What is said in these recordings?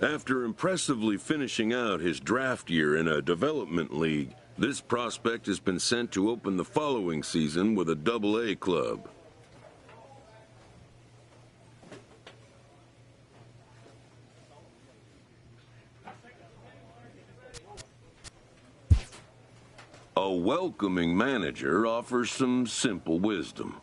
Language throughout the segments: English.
After impressively finishing out his draft year in a development league, this prospect has been sent to open the following season with a Double-A club. A welcoming manager offers some simple wisdom.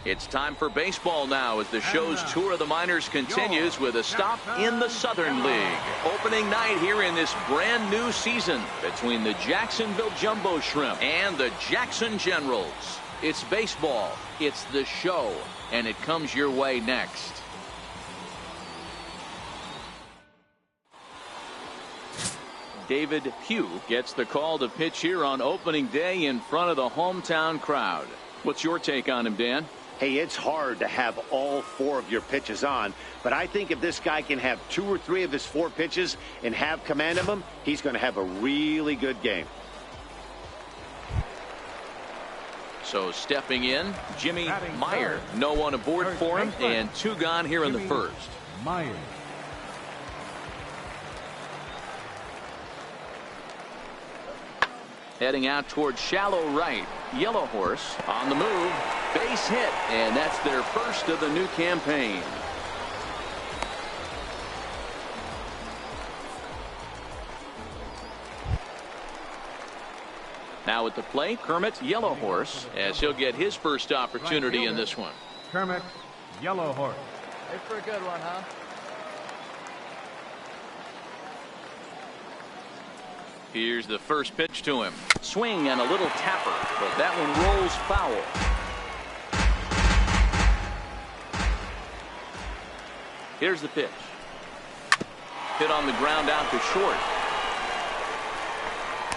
It's time for baseball now as the show's tour of the minors continues with a stop in the Southern League. Opening night here in this brand new season between the Jacksonville Jumbo Shrimp and the Jackson Generals. It's baseball, it's the show, and it comes your way next. David Pugh gets the call to pitch here on opening day in front of the hometown crowd. What's your take on him, Dan? Hey, it's hard to have all 4 of your pitches on, but I think if this guy can have 2 or 3 of his 4 pitches and have command of them, he's going to have a really good game. So stepping in, Jimmy Meyer. No one aboard for him, and 2 gone here in the first. Meyer. Heading out towards shallow right. Yellow Horse on the move. Base hit, and that's their first of the new campaign. Now at the plate, Kermit Yellow Horse, as he'll get his first opportunity in this one. Kermit Yellow Horse. Hey, for a good one, huh? Here's the first pitch to him. Swing and a little tapper, but that one rolls foul. Here's the pitch. Hit on the ground out to short.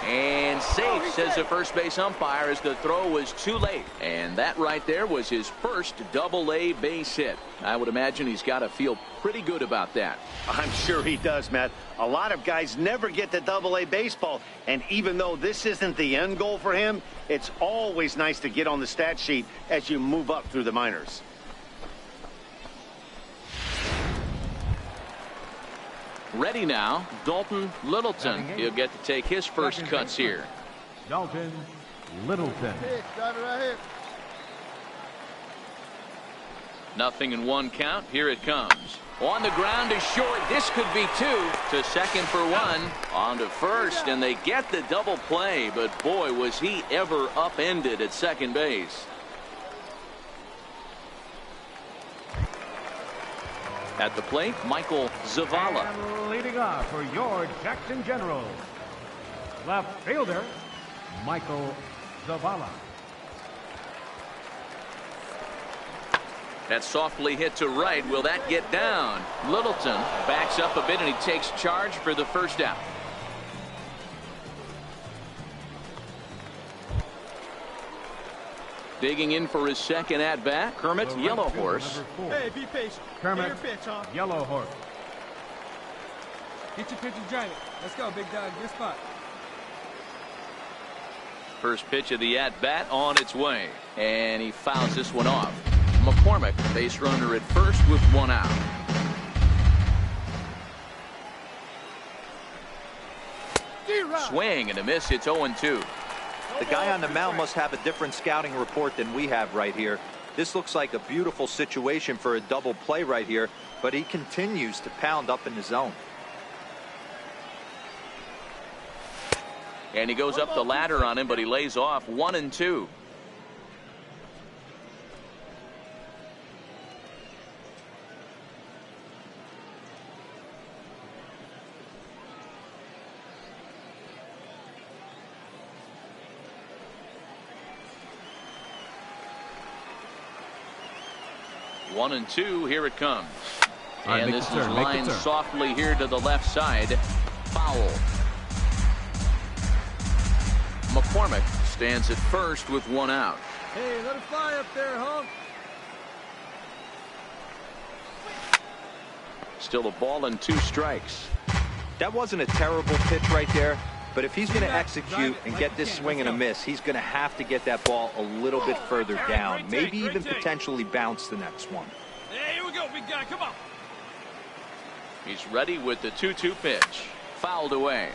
And safe, says the first base umpire, as the throw was too late. And that right there was his first Double-A base hit. I would imagine he's got to feel pretty good about that. I'm sure he does, Matt. A lot of guys never get to Double-A baseball, and even though this isn't the end goal for him, it's always nice to get on the stat sheet as you move up through the minors. Ready now, Dalton Littleton. He'll get to take his first cuts here. Dalton Littleton. Nothing in 1 count. Here it comes. On the ground is short. This could be 2. To second for 1. On to first, and they get the double play. But boy, was he ever upended at second base. At the plate, Michael Zavala. And leading off for your Jackson Generals, left fielder Michael Zavala. That softly hit to right. Will that get down? Littleton backs up a bit, and he takes charge for the first out. Digging in for his second at-bat, Kermit Yellow Horse. Hey, be patient. Kermit your pitch, huh? Yellow Horse. Get your pitch and drain it. Let's go, big dog. Your spot. First pitch of the at-bat on its way. And he fouls this one off. McCormick, base runner at first with 1 out. Swing and a miss. It's 0-2. The guy on the mound must have a different scouting report than we have right here. This looks like a beautiful situation for a double play right here, but he continues to pound up in the zone. And he goes up the ladder on him, but he lays off 1-2. 1-2. Here it comes. Right, and this is lined softly here to the left side. Foul. McCormick stands at first with one out. Hey, let it fly up there, Hulk. Still a ball and 2 strikes. That wasn't a terrible pitch right there, but if he's going to execute and get this swing and a miss, he's going to have to get that ball a little bit further down, maybe even potentially bounce the next one. Hey, here we go, big guy, come on. He's ready with the 2-2 pitch. Fouled away.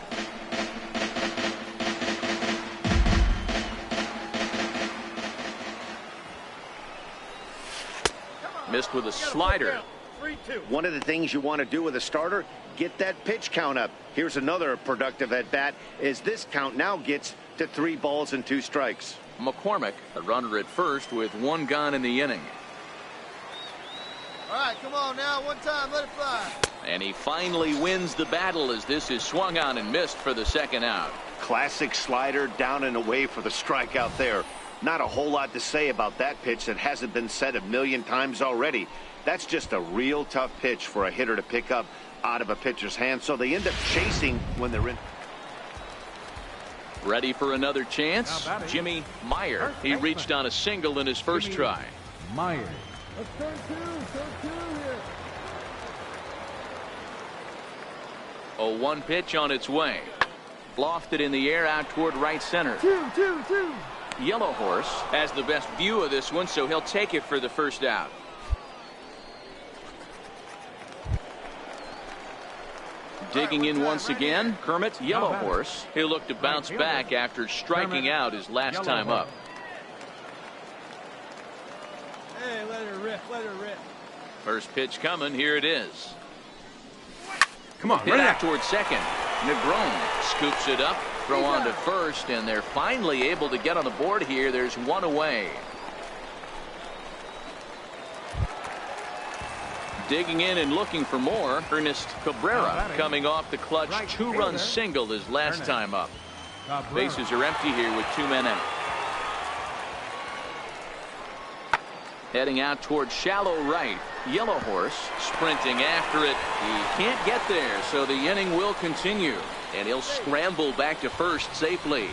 Missed with a slider. One of the things you want to do with a starter, get that pitch count up. Here's another productive at bat, as this count now gets to 3 balls and 2 strikes. McCormick, a runner at first with 1 gone in the inning. All right, come on now, one time, let it fly. And he finally wins the battle as this is swung on and missed for the 2nd out. Classic slider, down and away for the strikeout there. Not a whole lot to say about that pitch that hasn't been said a million times already. That's just a real tough pitch for a hitter to pick up out of a pitcher's hand, so they end up chasing when they're in. Ready for another chance? Jimmy Meyer. He reached on a single in his first try. Meyer. Let's turn two here. 0-1 pitch on its way. Lofted in the air out toward right center. 2-2-2. Yellow Horse has the best view of this one, so he'll take it for the first out. Digging in once again, Kermit Yellow Horse. He'll look to bounce back after striking out his last time up. Hey, let her rip, let her rip. First pitch coming, here it is. Come on, Hit out toward second. Negron scoops it up, throw on to first, and they're finally able to get on the board here. There's 1 away. Digging in and looking for more, Ernest Cabrera coming off the clutch 2-run single his last time up. Bases are empty here with 2 men out. Heading out toward shallow right. Yellow Horse sprinting after it. He can't get there, so the inning will continue. And he'll scramble back to first safely.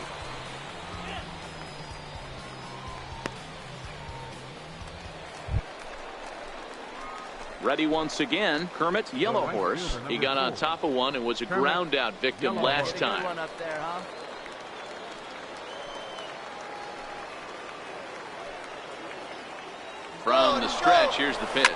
Ready once again, Kermit Yellow Horse. He got on top of one and was a ground out victim last time. From the stretch, here's the pitch.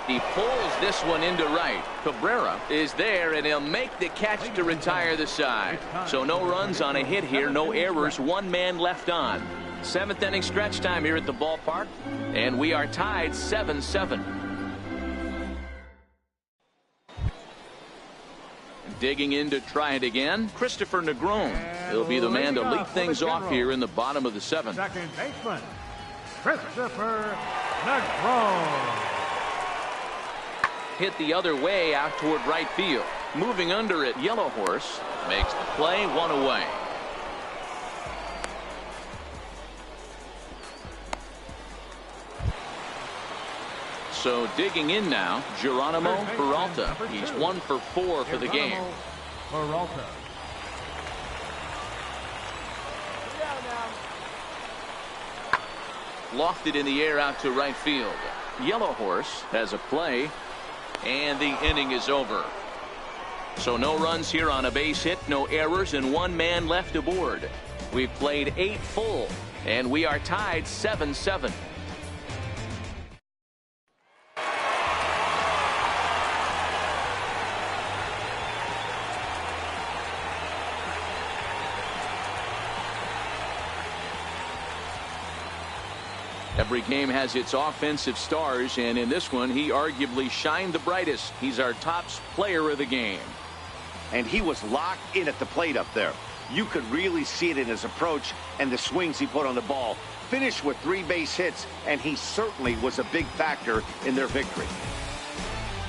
He pulls this one into right. Cabrera is there, and he'll make the catch to retire the side. So no runs on a hit here, no errors, 1 man left on. 7th inning stretch time here at the ballpark, and we are tied 7-7. Digging in to try it again, Christopher Negron. He'll be the man to lead things off here in the bottom of the 7th. Second baseman, Christopher Negron. Hit the other way out toward right field. Moving under it, Yellow Horse makes the play, 1 away. So digging in now, Geronimo Peralta. He's 1 for 4 for the game. Peralta. Lofted in the air out to right field. Yellow Horse has a play, and the inning is over. So no runs here on a base hit, no errors, and 1 man left aboard. We've played 8 full, and we are tied 7-7. Every game has its offensive stars, and in this one, he arguably shined the brightest. He's our top player of the game. And he was locked in at the plate up there. You could really see it in his approach and the swings he put on the ball. Finished with 3 base hits, and he certainly was a big factor in their victory.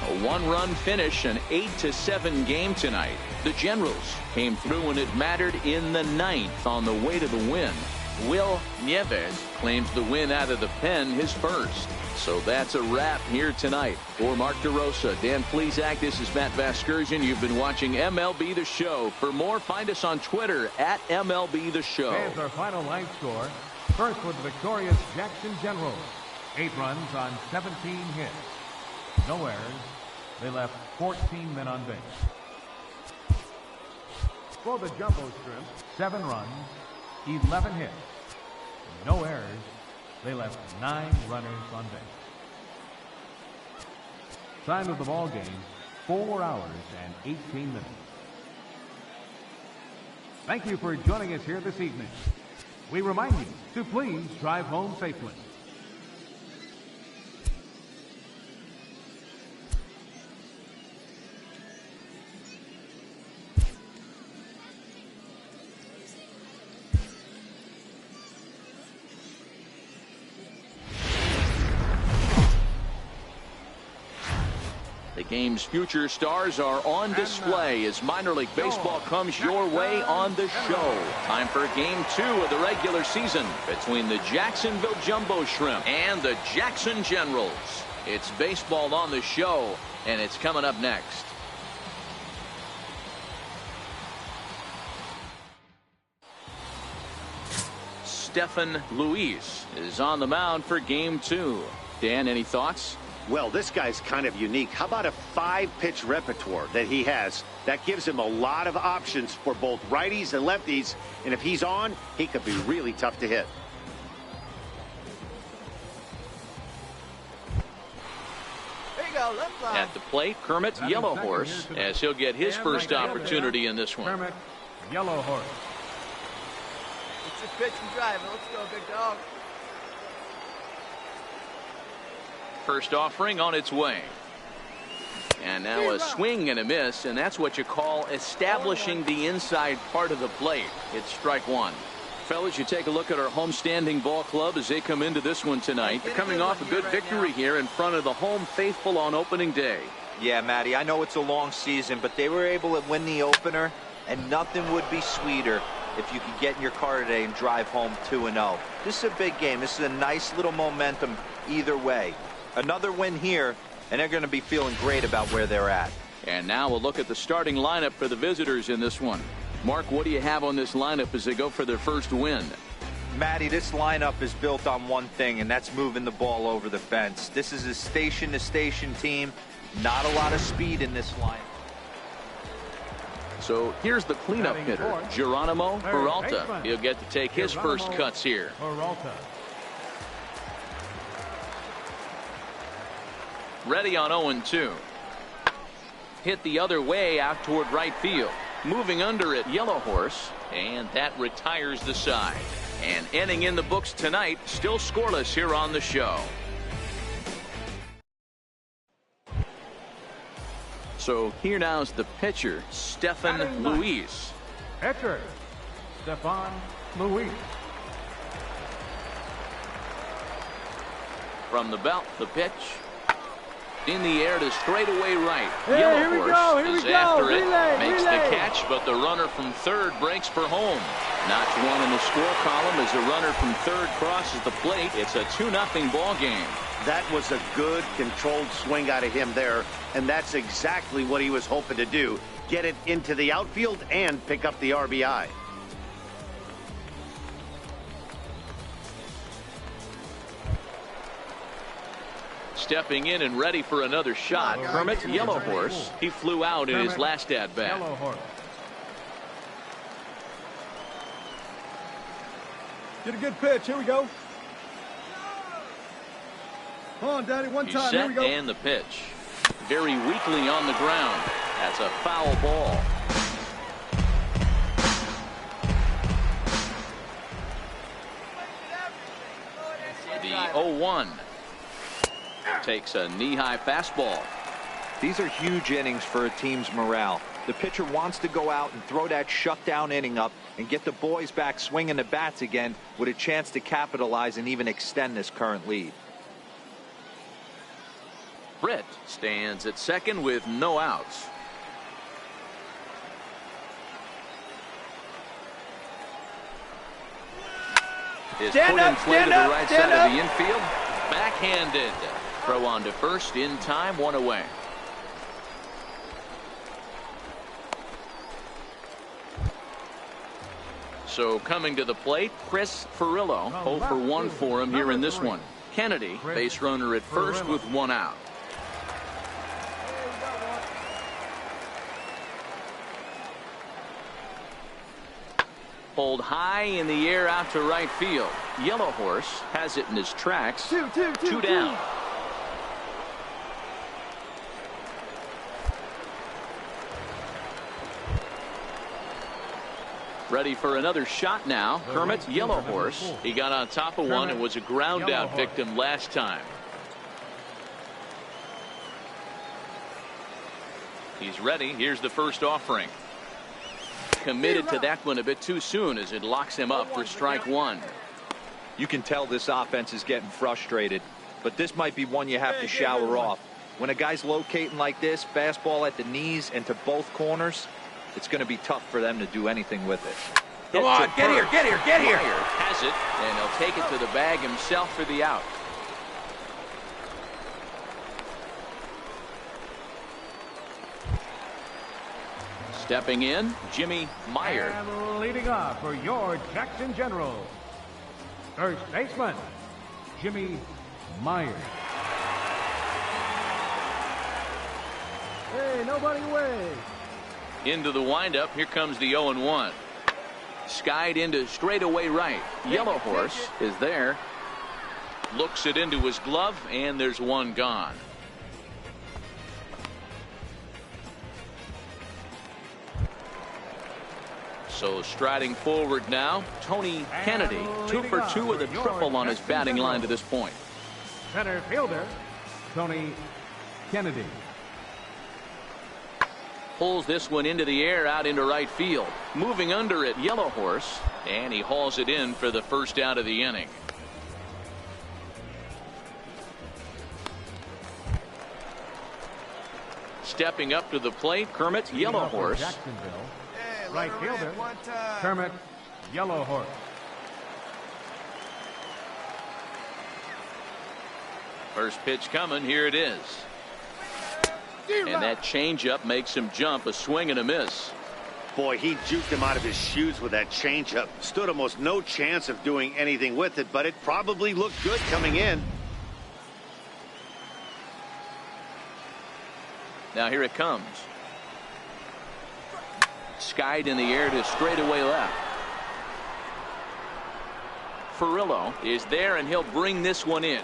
A 1-run finish, an 8-7 game tonight. The Generals came through when it mattered in the 9th on the way to the win. Will Nieves claims the win out of the pen, his first. So that's a wrap here tonight. For Mark DeRosa, Dan Plesac, this is Matt Vasgersian. You've been watching MLB The Show. For more, find us on Twitter at MLB The Show. Here's our final line score. First with the victorious Jackson Generals. 8 runs on 17 hits. No errors. They left 14 men on base. For the Jumbo Shrimp, 7 runs, 11 hits. No errors. They left 9 runners on base. Time of the ball game, 4 hours and 18 minutes. Thank you for joining us here this evening. We remind you to please drive home safely. The game's future stars are on display as minor league baseball comes your way on the show. Time for game 2 of the regular season between the Jacksonville Jumbo Shrimp and the Jackson Generals. It's baseball on the show, and it's coming up next. Stephen Luis is on the mound for game 2. Dan, any thoughts? Well, this guy's kind of unique. How about a 5-pitch repertoire that he has? That gives him a lot of options for both righties and lefties. And if he's on, he could be really tough to hit. There you go, left side. At the plate, Kermit Yellowhorse, as he'll get his first opportunity in this one. Kermit Yellowhorse. It's your pitch and drive. Let's go, big dog. First offering on its way. And now a swing and a miss, and that's what you call establishing the inside part of the plate. It's strike 1. Fellas, you take a look at our homestanding ball club as they come into this one tonight. They're coming off a good victory here in front of the home faithful on opening day. Yeah, Matty, I know it's a long season, but they were able to win the opener, and nothing would be sweeter if you could get in your car today and drive home 2-0. This is a big game. This is a nice little momentum either way. Another win here, and they're going to be feeling great about where they're at. And now we'll look at the starting lineup for the visitors in this one. Mark, what do you have on this lineup as they go for their first win? Matty, this lineup is built on one thing, and that's moving the ball over the fence. This is a station-to-station team. Not a lot of speed in this line. So here's the cleanup hitter, Geronimo Peralta. He'll get to take his first cuts here. Peralta. Ready on 0-2. Hit the other way out toward right field. Moving under it, Yellowhorse, and that retires the side. And ending in the books tonight, still scoreless here on the show. So here now is the pitcher, Stephen Luis. Pitcher, Stephen Luis. From the belt, the pitch. In the air to straightaway right. Hey, Yellowhorse is after it. Makes relay. the catch, but the runner from third breaks for home. Notch 1 in the score column as the runner from third crosses the plate. It's a 2-0 ball game. That was a good, controlled swing out of him there, and that's exactly what he was hoping to do. Get it into the outfield and pick up the RBI. Stepping in and ready for another shot, Kermit Yellowhorse. He flew out in his last at-bat. Yellowhorse. Get a good pitch. Here we go. Come on, Daddy. One He's time. set Here we go. and the pitch. Very weakly on the ground. That's a foul ball. The 0-1. Takes a knee-high fastball. These are huge innings for a team's morale. The pitcher wants to go out and throw that shutdown inning up and get the boys back swinging the bats again with a chance to capitalize and even extend this current lead. Britt stands at second with no outs. Is put in play to the right side of the infield. backhanded. Throw on to first in time, 1 away. So coming to the plate, Kris Furillo. 0 for 1 for him here in this one. Kennedy, base runner at first with 1 out. Pulled high in the air out to right field. Yellow Horse has it in his tracks. Two down. Ready for another shot now. Kermit, Yellow Horse. He got on top of one and was a ground out victim last time. He's ready. Here's the first offering. Committed to that one a bit too soon as it locks him up for strike 1. You can tell this offense is getting frustrated, but this might be one you have to shower off. When a guy's locating like this, fastball at the knees and to both corners, it's going to be tough for them to do anything with it. Come on, get here, get here, get here. Has it, and he'll take it to the bag himself for the out. Stepping in, Jimmy Meyer. And leading off for your Jackson Generals, first baseman, Jimmy Meyer. Hey, nobody away. Into the windup, here comes the 0-1. Skied into straightaway right. Yellow Horse is there. Looks it into his glove, and there's one gone. So striding forward now, Tony Kennedy, 2 for 2 with a triple on his batting line to this point. Center fielder, Tony Kennedy. Pulls this one into the air out into right field. Moving under it, Yellow Horse, and he hauls it in for the first out of the inning. Stepping up to the plate, Kermit, Yellow Horse. Jacksonville. Right fielder, Kermit, Yellow Horse. First pitch coming, here it is. And that changeup makes him jump, a swing and a miss. Boy, he juked him out of his shoes with that changeup. Stood almost no chance of doing anything with it, but it probably looked good coming in. Now here it comes. Skied in the air to straightaway left. Furillo is there, and he'll bring this one in.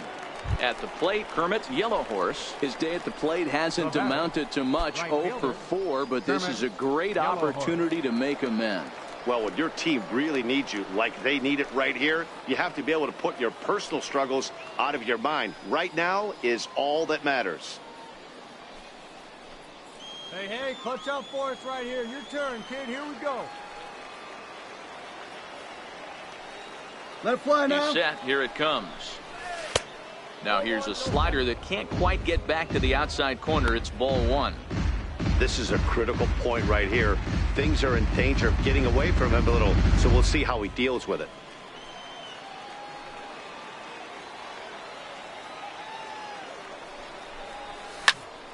At the plate, Kermit, Yellow Horse. His day at the plate hasn't amounted to much. 0 for 4, but this is a great opportunity to make amends. Well, when your team really needs you, like they need it right here, you have to be able to put your personal struggles out of your mind. Right now is all that matters. Hey, clutch out for us right here. Your turn, kid. Here we go. Let it fly now. He's set. Here it comes. Now here's a slider that can't quite get back to the outside corner. It's ball 1. This is a critical point right here. Things are in danger of getting away from him a little, so we'll see how he deals with it.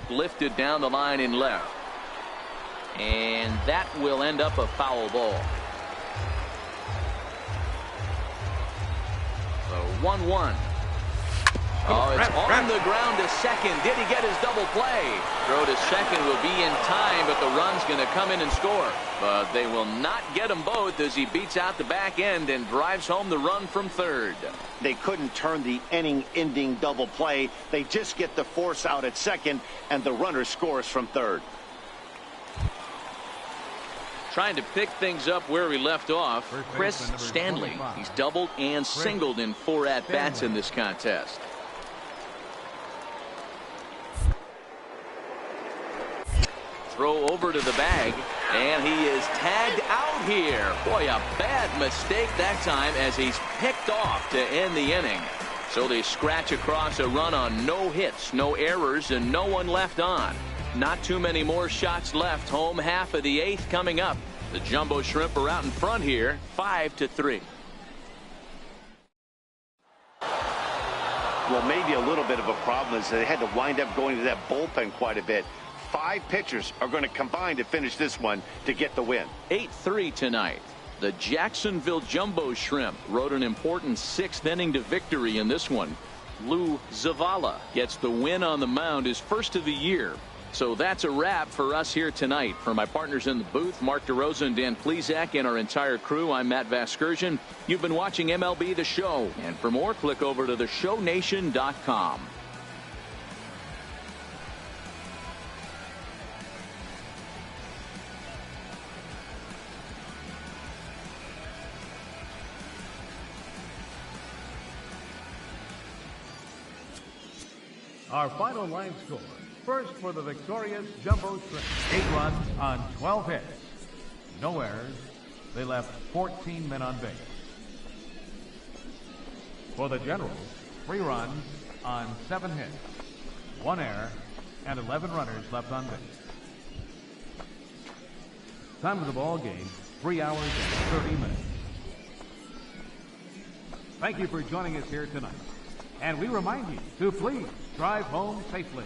Lifted down the line in left. And that will end up a foul ball. So 1-1. Oh, it's on the ground to second. Did he get his double play? Throw to second will be in time, but the run's going to come in and score. But they will not get them both as he beats out the back end and drives home the run from third. They couldn't turn the inning-ending double play. They just get the force out at second, and the runner scores from third. Trying to pick things up where we left off, Chris Stanley. He's doubled and singled in 4 at-bats in this contest. Throw over to the bag, and he is tagged out here. Boy, a bad mistake that time as he's picked off to end the inning. So they scratch across a run on no hits, no errors, and no one left on. Not too many more shots left. Home half of the 8th coming up. The Jumbo Shrimp are out in front here, 5-3. Well, maybe a little bit of a problem is they had to wind up going to that bullpen quite a bit. 5 pitchers are going to combine to finish this one to get the win. 8-3 tonight. The Jacksonville Jumbo Shrimp rode an important 6th inning to victory in this one. Lou Zavala gets the win on the mound, his first of the year. So that's a wrap for us here tonight. For my partners in the booth, Mark DeRosa and Dan Plesac, and our entire crew, I'm Matt Vasgersian. You've been watching MLB The Show. And for more, click over to theshownation.com. Our final line score. First for the victorious Jumbo Shrimp. 8 runs on 12 hits. No errors. They left 14 men on base. For the Generals, 3 runs on 7 hits. 1 error and 11 runners left on base. Time of the ball game, 3 hours and 30 minutes. Thank you for joining us here tonight. And we remind you to please drive home safely.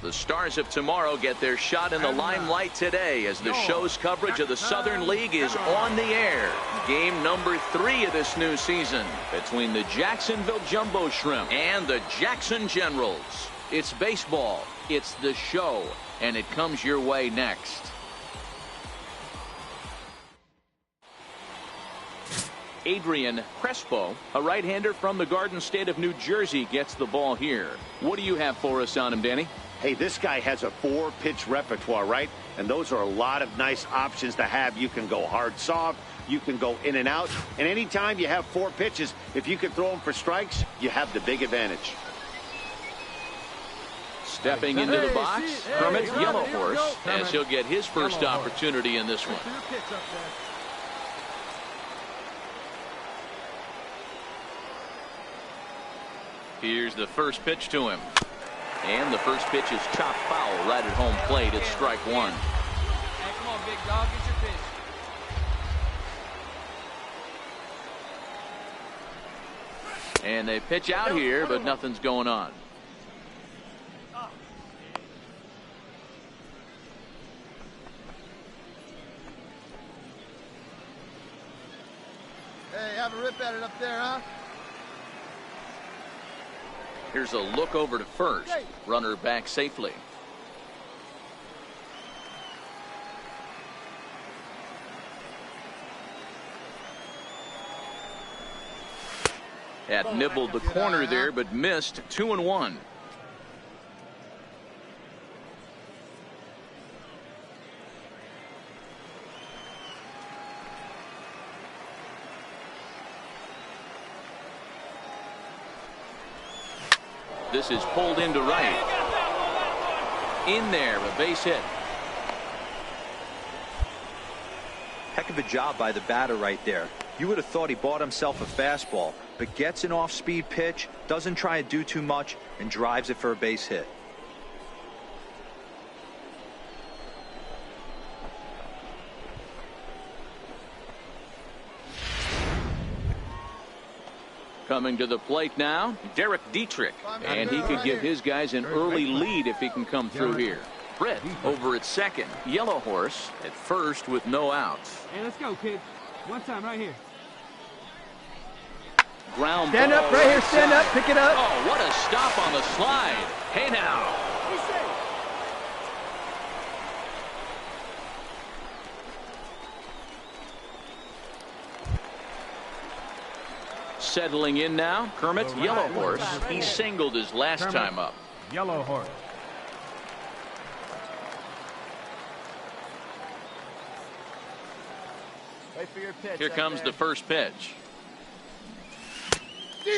The stars of tomorrow get their shot in the limelight today as the show's coverage of the Southern League is on the air. Game number 3 of this new season between the Jacksonville Jumbo Shrimp and the Jackson Generals. It's baseball, it's the show, and it comes your way next. Adrian Crespo, a right-hander from the Garden State of New Jersey, gets the ball here. What do you have for us on him, Danny? Hey, this guy has a 4-pitch repertoire, right? And those are a lot of nice options to have. You can go hard, soft. You can go in and out. And anytime you have 4 pitches, if you can throw them for strikes, you have the big advantage. Stepping into the box, Kermit Yellowhorse, as he'll get his first opportunity in this one. Here's the first pitch to him. And the first pitch is chopped foul right at home plate. It's strike 1. Hey, come on, big dog. Get your pitch. And they pitch out here, but nothing's going on. Hey, have a rip at it up there, huh? Here's a look over to first. Runner back safely. Had nibbled the corner there, but missed. 2-1. This is pulled into right. In there, a base hit. Heck of a job by the batter right there. You would have thought he bought himself a fastball, but gets an off-speed pitch, doesn't try to do too much, and drives it for a base hit. Coming to the plate now, Derek Dietrich. And he could give his guys an early lead if he can come through here. Britt over at second. Yellowhorse at first with no outs. Hey, let's go, kids. One time right here. Ground stand ball up right here. Stand side. up. Pick it up. Oh, what a stop on the slide. Hey, now. Settling in now, Kermit Yellowhorse. He singled his last time up. Yellowhorse. Wait for your pitch. Here comes the first pitch.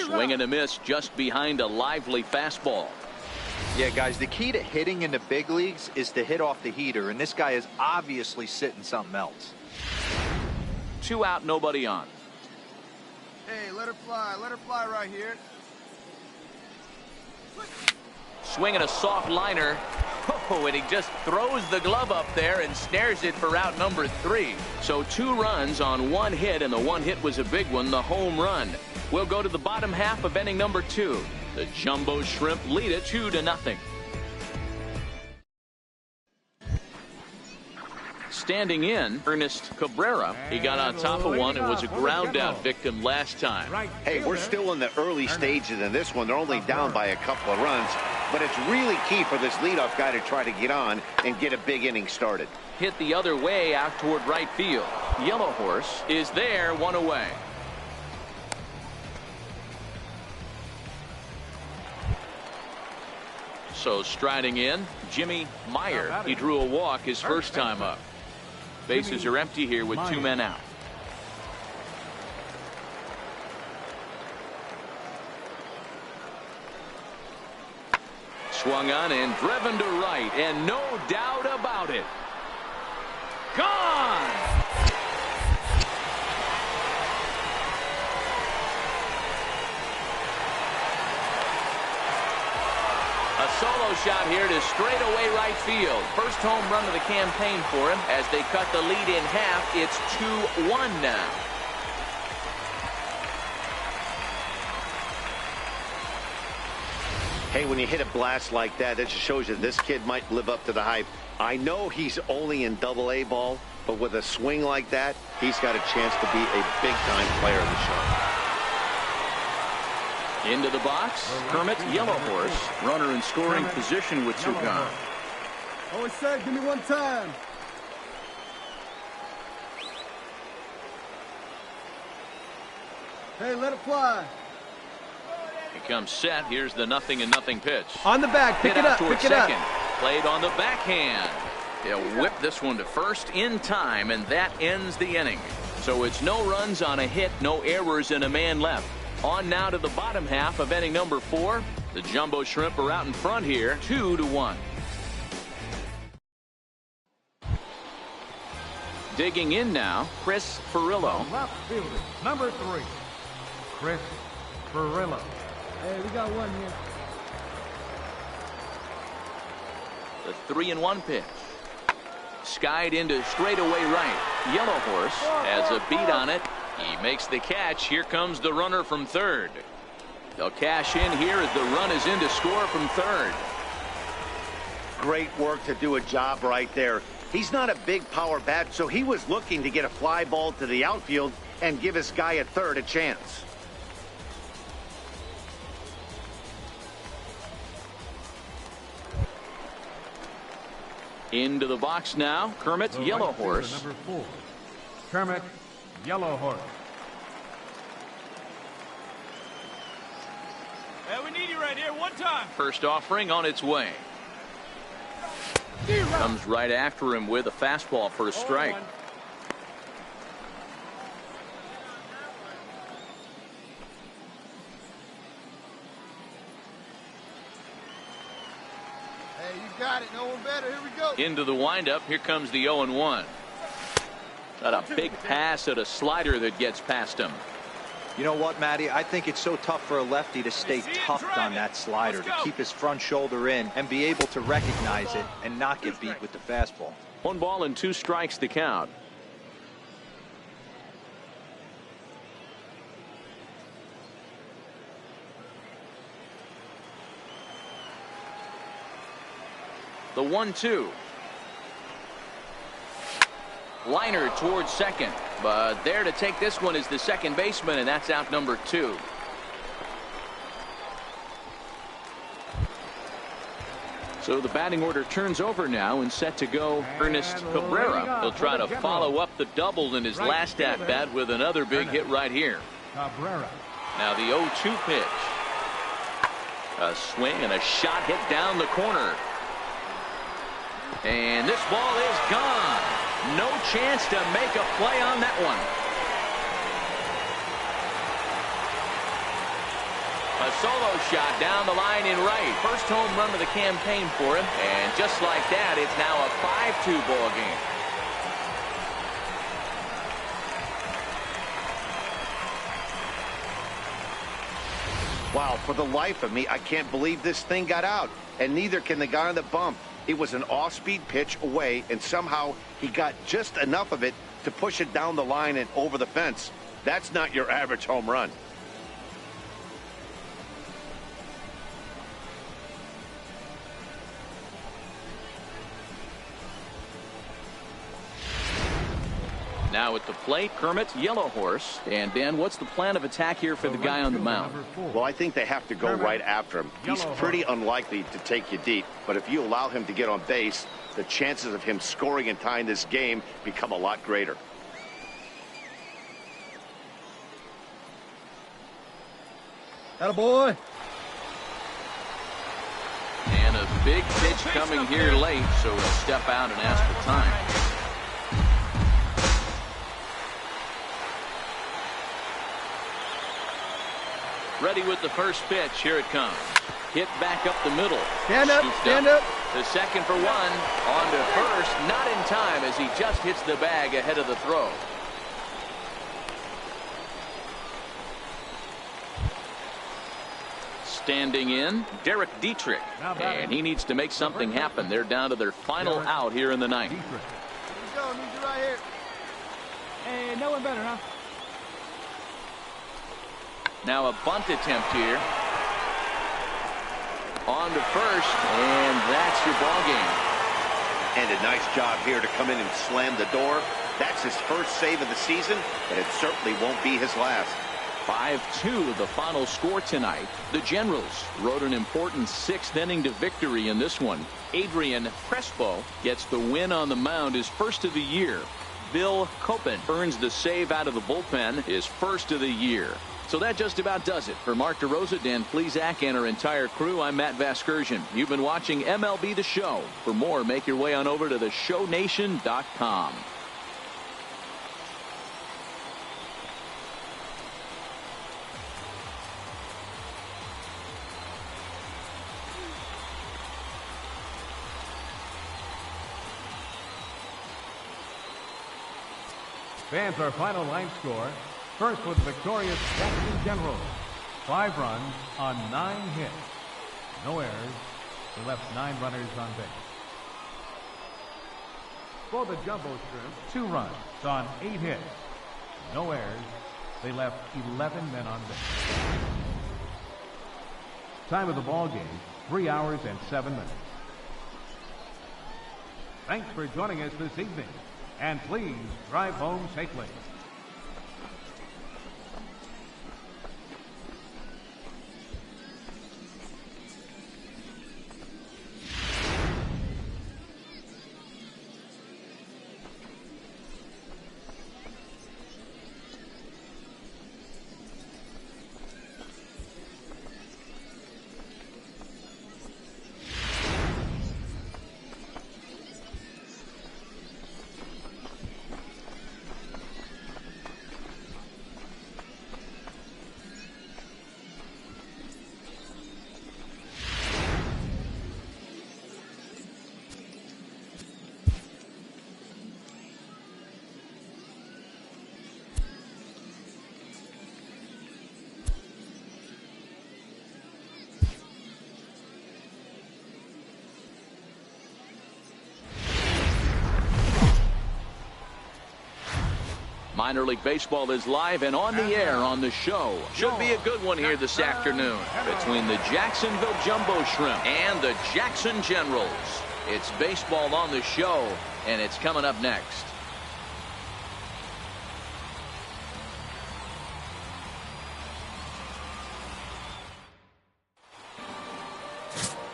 Swing and a miss just behind a lively fastball. Yeah, guys, the key to hitting in the big leagues is to hit off the heater, and this guy is obviously sitting something else. 2 out, nobody on. Hey, let her fly right here. Swinging a soft liner. Oh, and he just throws the glove up there and snares it for out number 3. So 2 runs on 1 hit, and the 1 hit was a big one, the home run. We'll go to the bottom half of inning number 2. The Jumbo Shrimp lead it 2-0. Standing in, Ernest Cabrera. He got on top of one and was a ground out victim last time. Hey, we're still in the early stages in this one. They're only down by a couple of runs, but it's really key for this leadoff guy to try to get on and get a big inning started. Hit the other way out toward right field. Yellow Horse is there, 1 away. So striding in, Jimmy Meyer. He drew a walk his first time up. Bases are empty here with 2 men out. Swung on and driven to right, and no doubt about it. Gone! A solo shot here to straightaway right field. First home run of the campaign for him. As they cut the lead in half, it's 2-1 now. Hey, when you hit a blast like that, that just shows you this kid might live up to the hype. I know he's only in Double-A ball, but with a swing like that, he's got a chance to be a big-time player in the show. Into the box, Kermit Yellow Horse. Runner in scoring position with 2 gone. Always said, give me 1 time. Hey, let it fly. He comes set. Here's the 0-0 pitch. On the back, pick Hit it out up, toward pick it second. up. Played on the backhand. He'll whip this one to first in time, and that ends the inning. So it's no runs on a hit, no errors, and a man left. On now to the bottom half of inning number 4. The Jumbo Shrimp are out in front here, 2-1. Digging in now, Kris Furillo. Left fielder, number 3, Kris Furillo. Hey, we got 1 here. The 3-1 pitch. Skied into straightaway right. Yellow Horse has a beat on it. He makes the catch. Here comes the runner from third. They'll cash in here as the run is in to score from third. Great work to do a job right there. He's not a big power bat, so he was looking to get a fly ball to the outfield and give his guy at third a chance. Into the box now, Kermit Yellow Horse. Number 4, Kermit Yellow Horse. Hey, we need you right here, 1 time. First offering on its way. Comes right after him with a fastball for a strike. Hey, you got it. No one better. Here we go. Into the windup. Here comes the 0-1. Got a big pass at a slider that gets past him. You know what, Matty? I think it's so tough for a lefty to stay toughed on that slider, to keep his front shoulder in and be able to recognize it and not get beat with the fastball. 1 ball and 2 strikes to count. The 1-2. Liner towards second, but there to take this one is the second baseman, and that's out number 2. So the batting order turns over now and set to go Ernest Cabrera. He'll try to follow up the double in his last at bat with another big hit right here. Cabrera. Now the 0-2 pitch. A swing and a shot hit down the corner. And this ball is gone. No chance to make a play on that one. solo shot down the line in right. First home run of the campaign for him. And just like that, it's now a 5-2 ball game. Wow, for the life of me, I can't believe this thing got out. And neither can the guy on the bump. It was an off-speed pitch away, and somehow he got just enough of it to push it down the line and over the fence. That's not your average home run. Now at the plate, Kermit's Yellow Horse. And Dan, what's the plan of attack here for the guy on the mound? Well, I think they have to go right after him. He's pretty unlikely to take you deep, but if you allow him to get on base, the chances of him scoring and tying this game become a lot greater. Attaboy. And a big pitch coming here late, so he'll step out and ask for time. Ready with the first pitch. Here it comes. Hit back up the middle. Stand up, stand up. The second for one. On to first. Not in time as he just hits the bag ahead of the throw. Standing in, Derek Dietrich. And he needs to make something happen. They're down to their final out here in the ninth. Here we go. Need you right here. Hey, no one better, huh? Now a bunt attempt here. On to first, and that's your ball game. And a nice job here to come in and slam the door. That's his first save of the season, and it certainly won't be his last. 5-2 the final score tonight. The Generals rode an important 6th inning to victory in this one. Adrian Crespo gets the win on the mound, his first of the year. Bill Copen earns the save out of the bullpen, his first of the year. So that just about does it. For Mark DeRosa, Dan Plesac, and our entire crew, I'm Matt Vasgersian. You've been watching MLB The Show. For more, make your way on over to theshownation.com. Fans, our final line score. First with victorious Jackson Generals. 5 runs on 9 hits. No errors. They left 9 runners on base. For the Jumbo Shrimp, 2 runs on 8 hits. No errors. They left 11 men on base. Time of the ball game, 3 hours and 7 minutes. Thanks for joining us this evening. And please drive home safely. Minor League Baseball is live and on the air on the show. Should be a good one here this afternoon between the Jacksonville Jumbo Shrimp and the Jackson Generals. It's baseball on the show, and it's coming up next.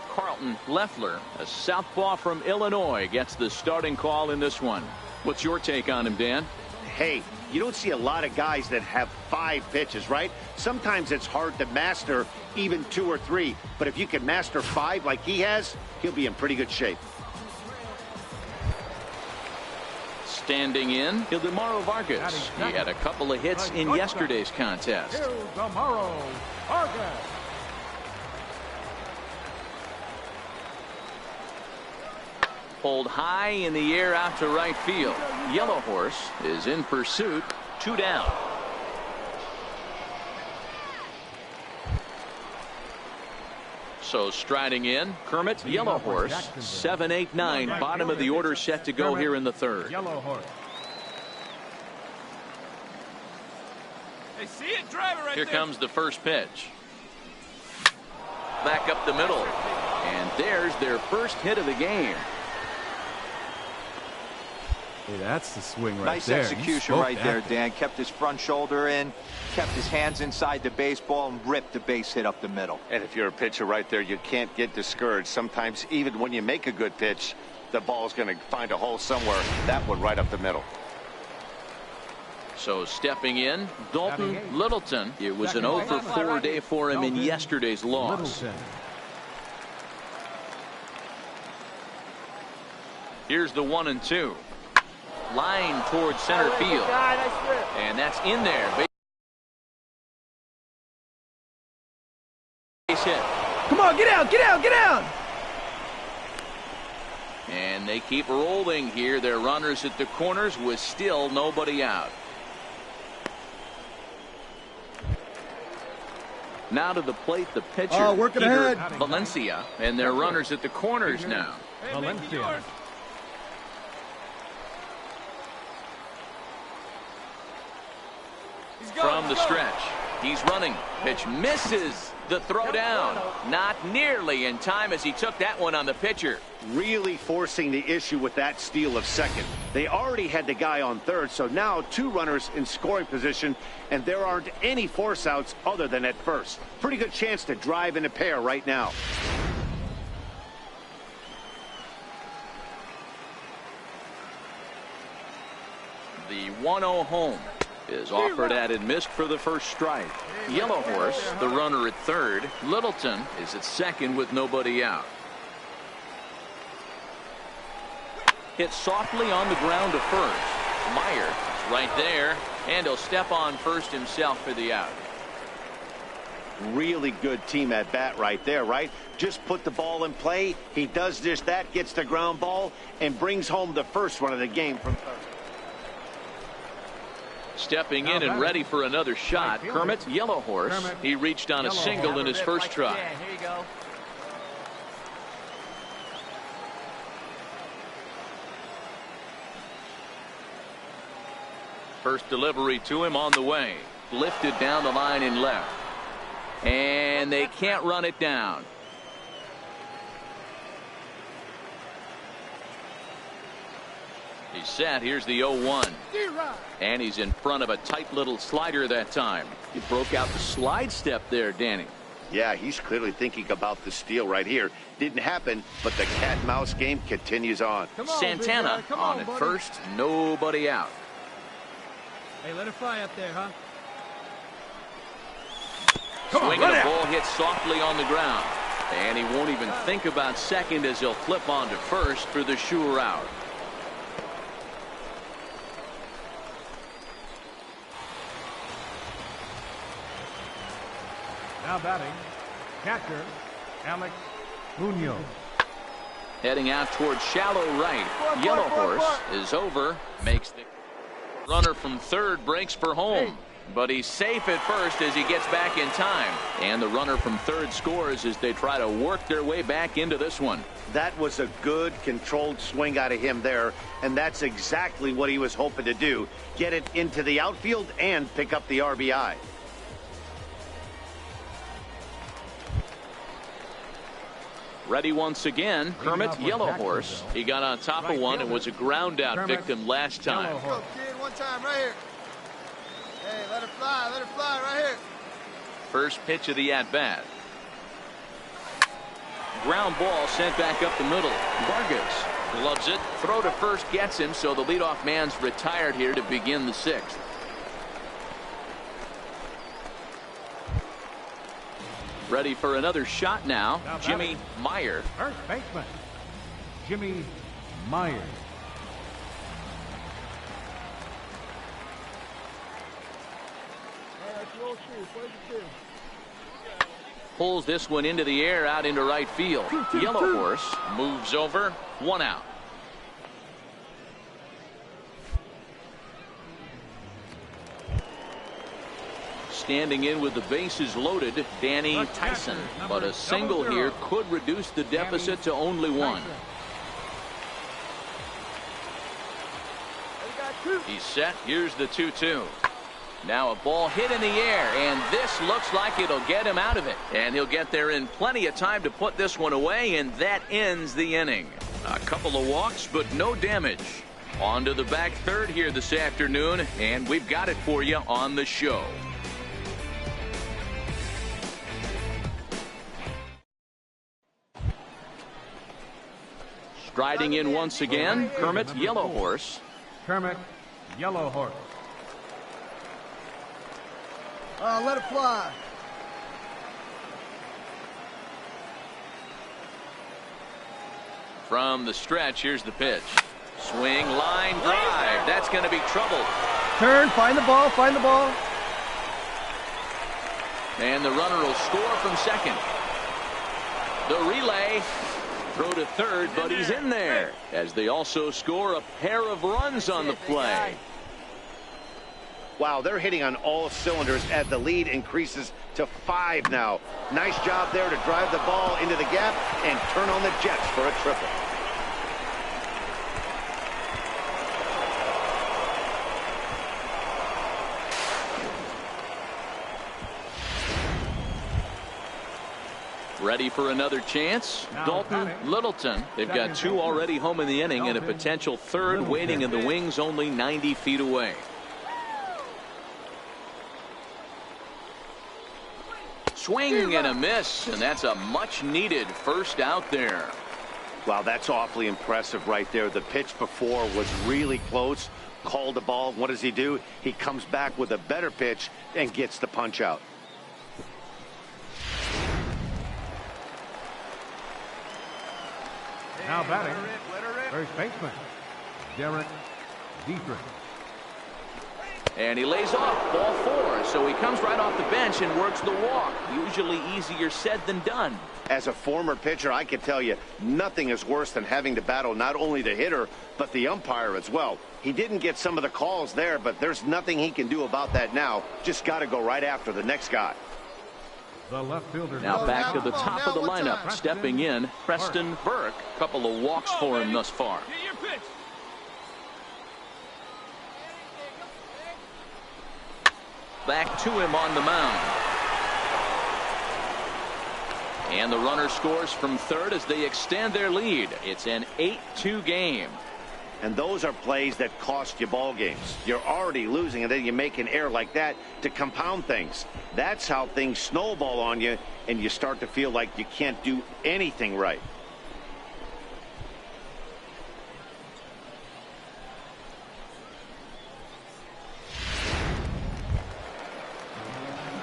Carlton Leffler, a southpaw from Illinois, gets the starting call in this one. What's your take on him, Dan? Hey, you don't see a lot of guys that have 5 pitches, right? Sometimes it's hard to master even 2 or 3. But if you can master 5 like he has, he'll be in pretty good shape. Standing in, Ildemaro Vargas. He had a couple of hits in yesterday's contest. Ildemaro Vargas. Pulled high in the air out to right field. Yellow Horse is in pursuit. 2 down. So striding in, Kermit, Yellow Horse, 7, 8, 9, bottom of the order set to go here in the third. Yellow Horse. Hey, see it, driver right Here there. comes the first pitch. Back up the middle. And there's their first hit of the game. Hey, that's the swing right Nice there. execution right there, Dan. Kept his front shoulder in, kept his hands inside the baseball, and ripped the base hit up the middle. And if you're a pitcher right there, you can't get discouraged. Sometimes even when you make a good pitch, the ball's going to find a hole somewhere. That one right up the middle. So stepping in, Dalton Littleton. It was an 0 for 4 day for him in yesterday's loss. Here's the 1-2. Line towards center field. And that's in there. Base hit. Come on, get out, get out, get out. And they keep rolling here. Their runners at the corners with still nobody out. Now to the plate, the pitcher, working Peter ahead. Valencia, and their runners at the corners now. Valencia. From the stretch, he's running. Pitch misses. The throw down. Not nearly in time as he took that one on the pitcher. Really forcing the issue with that steal of second. They already had the guy on third, so now 2 runners in scoring position, and there aren't any force outs other than at first. Pretty good chance to drive in a pair right now. The 1-0 home is offered at and missed for the first strike. Yellow Horse, the runner at third. Littleton is at second with nobody out. Hit softly on the ground to first. Meyer is right there, and he'll step on first himself for the out. Really good team at bat right there, right? Just put the ball in play. He does just that, gets the ground ball, and brings home the first one of the game from third. Stepping in and ready for another shot, Kermit, Yellow Horse. He reached on a single in his first try. Here you go. First delivery to him on the way. Lifted down the line in left. And they can't run it down. He's set. Here's the 0-1. And he's in front of a tight little slider that time. He broke out the slide step there, Danny. Yeah, he's clearly thinking about the steal right here. Didn't happen, but the cat and mouse game continues on. Santana on at first. Nobody out. Hey, let it fly up there, huh? Swinging a ball hit softly on the ground. And he won't even think about second as he'll flip on to first for the sure out. Now batting, catcher, Alex Munoz. Heading out towards shallow right. Yellow Horse is over. Makes the runner from third breaks for home. But he's safe at first as he gets back in time. And the runner from third scores as they try to work their way back into this one. That was a good controlled swing out of him there, and that's exactly what he was hoping to do. Get it into the outfield and pick up the RBI. Ready once again, Kermit, Yellow Horse. He got on top of one and was a ground out victim last time. Go, kid, one time right here. Hey, let it fly right here. First pitch of the at-bat. Ground ball sent back up the middle. Vargas gloves it. Throw to first gets him, so the leadoff man's retired here to begin the sixth. Ready for another shot now. Jimmy Meyer. First baseman, Jimmy Meyer. Pulls this one into the air out into right field. Yellow Horse moves over. 1 out. standing in with the bases loaded, Danny Tyson. But a single here could reduce the deficit to only one. He's set. Here's the 2-2. Now a ball hit in the air, and this looks like it'll get him out of it. And he'll get there in plenty of time to put this one away, and that ends the inning. A couple of walks, but no damage. On to the back third here this afternoon, and we've got it for you on the show. Striding in once again, Kermit Yellowhorse. Kermit Yellowhorse. Let it fly. From the stretch, here's the pitch. Swing, line, drive. That's going to be trouble. Turn, find the ball, find the ball. And the runner will score from second. The relay. Throw to third, but he's in there. As they also score a pair of runs on the play. Wow, they're hitting on all cylinders as the lead increases to 5 now. Nice job there to drive the ball into the gap and turn on the Jets for a triple. Ready for another chance? Dalton Littleton. They've got 2 already home in the inning and a potential third waiting in the wings only 90 feet away. Swing and a miss, and that's a much-needed first out there. Wow, that's awfully impressive right there. The pitch before was really close. Called the ball. What does he do? He comes back with a better pitch and gets the punch out. Now batting, first baseman, Derek Dietrich. And he lays off ball 4, so he comes right off the bench and works the walk. Usually easier said than done. As a former pitcher, I can tell you nothing is worse than having to battle not only the hitter but the umpire as well. He didn't get some of the calls there, but there's nothing he can do about that now. Just got to go right after the next guy. The left fielder now back to the top of the lineup, stepping in, Preston Burke. Couple of walks for him thus far. Back to him on the mound. And the runner scores from third as they extend their lead. It's an 8-2 game. And those are plays that cost you ball games. You're already losing, and then you make an error like that to compound things. That's how things snowball on you, and you start to feel like you can't do anything right.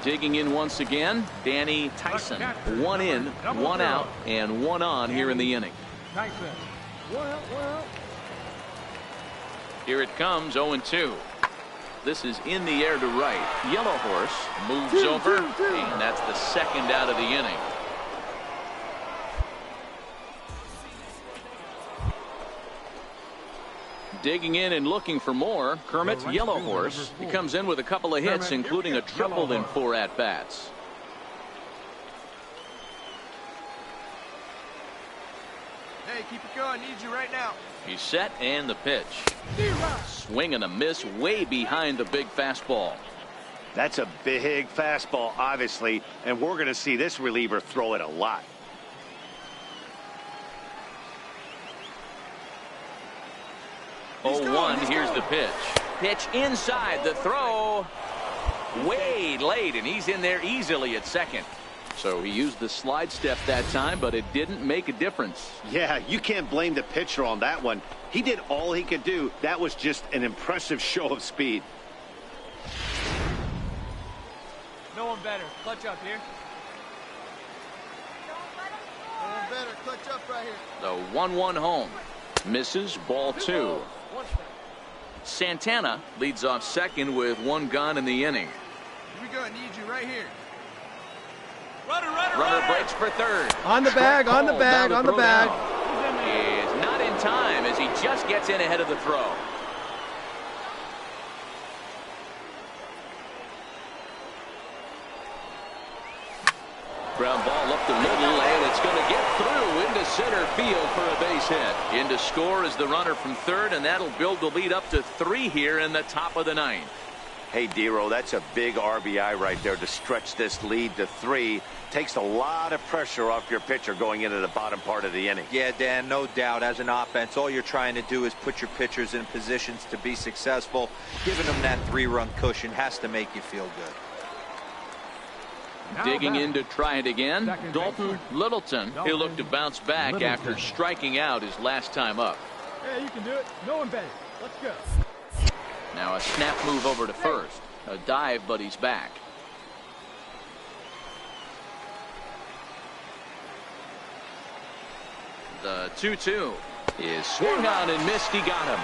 Digging in once again, Danny Tyson. 1 in, 1 out, and 1 on here in the inning. Tyson, 1 out, 1 out. Here it comes, 0-2. This is in the air to right. Yellowhorse moves over, and that's the second out of the inning. Digging in and looking for more, Kermit Yellowhorse. He comes in with a couple of hits, including a triple in 4 at-bats. Hey, keep it going. Need you right now. He's set, and the pitch. Swing and a miss way behind the big fastball. That's a big fastball, obviously, and we're going to see this reliever throw it a lot. Oh, here's the pitch. Pitch inside, the throw. Way late, and he's in there easily at second. So he used the slide step that time, but it didn't make a difference. Yeah, you can't blame the pitcher on that one. He did all he could do. That was just an impressive show of speed. No one better. Clutch up here. No one better. Clutch up right here. The 1-1 home. Misses, ball 2. Santana leads off second with 1 gone in the inning. Here we go. I need you right here. Runner breaks for third. On the bag, on the bag, on the bag. Is not in time as he just gets in ahead of the throw. Ground ball up the middle, and it's going to get through into center field for a base hit. In to score is the runner from third, and that'll build the lead up to 3 here in the top of the 9th. Hey, Dero, that's a big RBI right there to stretch this lead to 3. Takes a lot of pressure off your pitcher going into the bottom part of the inning. Yeah, Dan, no doubt. As an offense, all you're trying to do is put your pitchers in positions to be successful. Giving them that 3-run cushion has to make you feel good. Now digging in to try it again, Dalton Littleton. He'll look to bounce back after striking out his last time up. Yeah, you can do it. No one better. Let's go. Now a snap move over to first. A dive, but he's back. The 2-2 is swung on and missed. He got him.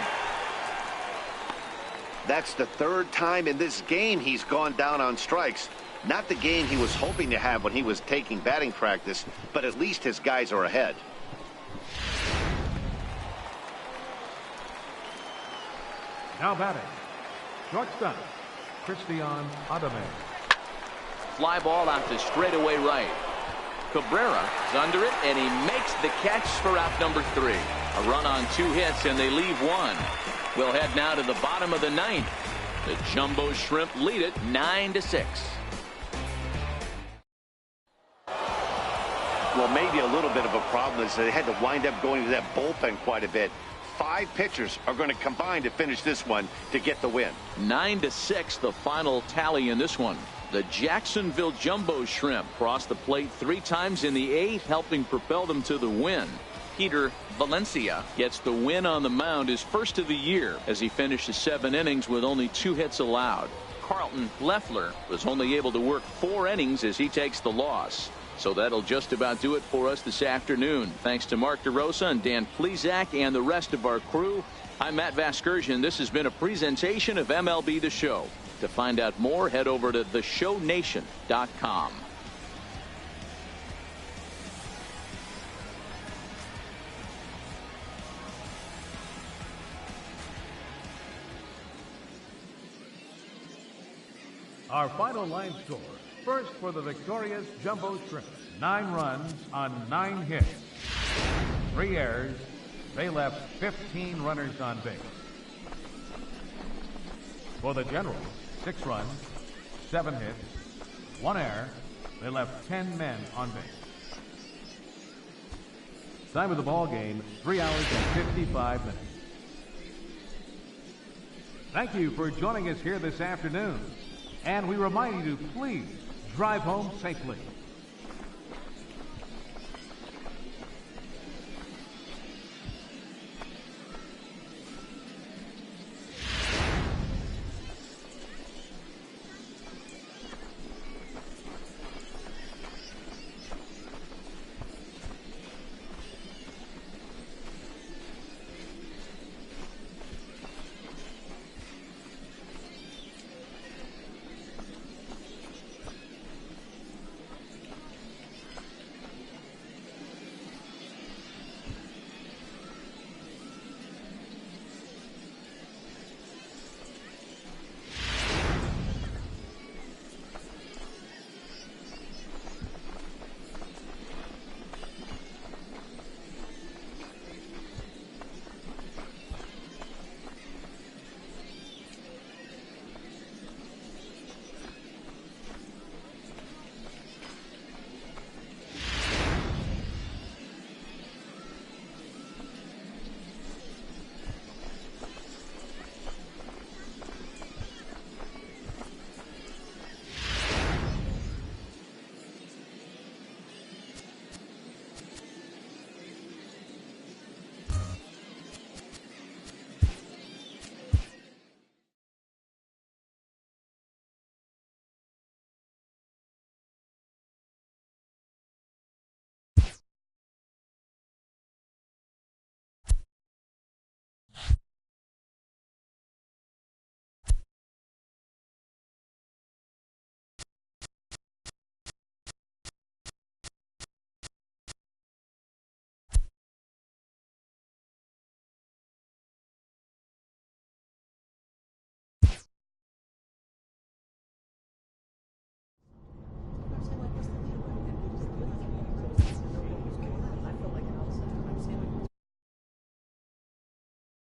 That's the 3rd time in this game he's gone down on strikes. Not the game he was hoping to have when he was taking batting practice, but at least his guys are ahead. Now batting, shortstop, Christian Adame. Fly ball out to straightaway right. Cabrera is under it, and he makes the catch for out number 3. A run on 2 hits, and they leave 1. We'll head now to the bottom of the 9th. The Jumbo Shrimp lead it 9-6. Well, maybe a little bit of a problem is they had to wind up going to that bullpen quite a bit. 5 pitchers are going to combine to finish this one to get the win. 9-6, the final tally in this one. The Jacksonville Jumbo Shrimp crossed the plate 3 times in the 8th, helping propel them to the win. Peter Valencia gets the win on the mound, his first of the year, as he finishes 7 innings with only 2 hits allowed. Carlton Leffler was only able to work 4 innings as he takes the loss. So that'll just about do it for us this afternoon. Thanks to Mark DeRosa and Dan Plesac and the rest of our crew. I'm Matt Vasgersian. This has been a presentation of MLB The Show. To find out more, head over to theshownation.com. Our final line score. First for the victorious Jumbo Shrimp. 9 runs on 9 hits. 3 errors. They left 15 runners on base. For the Generals, 6 runs, 7 hits, 1 error. They left 10 men on base. Time of the ball game, 3 hours and 55 minutes. Thank you for joining us here this afternoon. And we remind you to please drive home safely.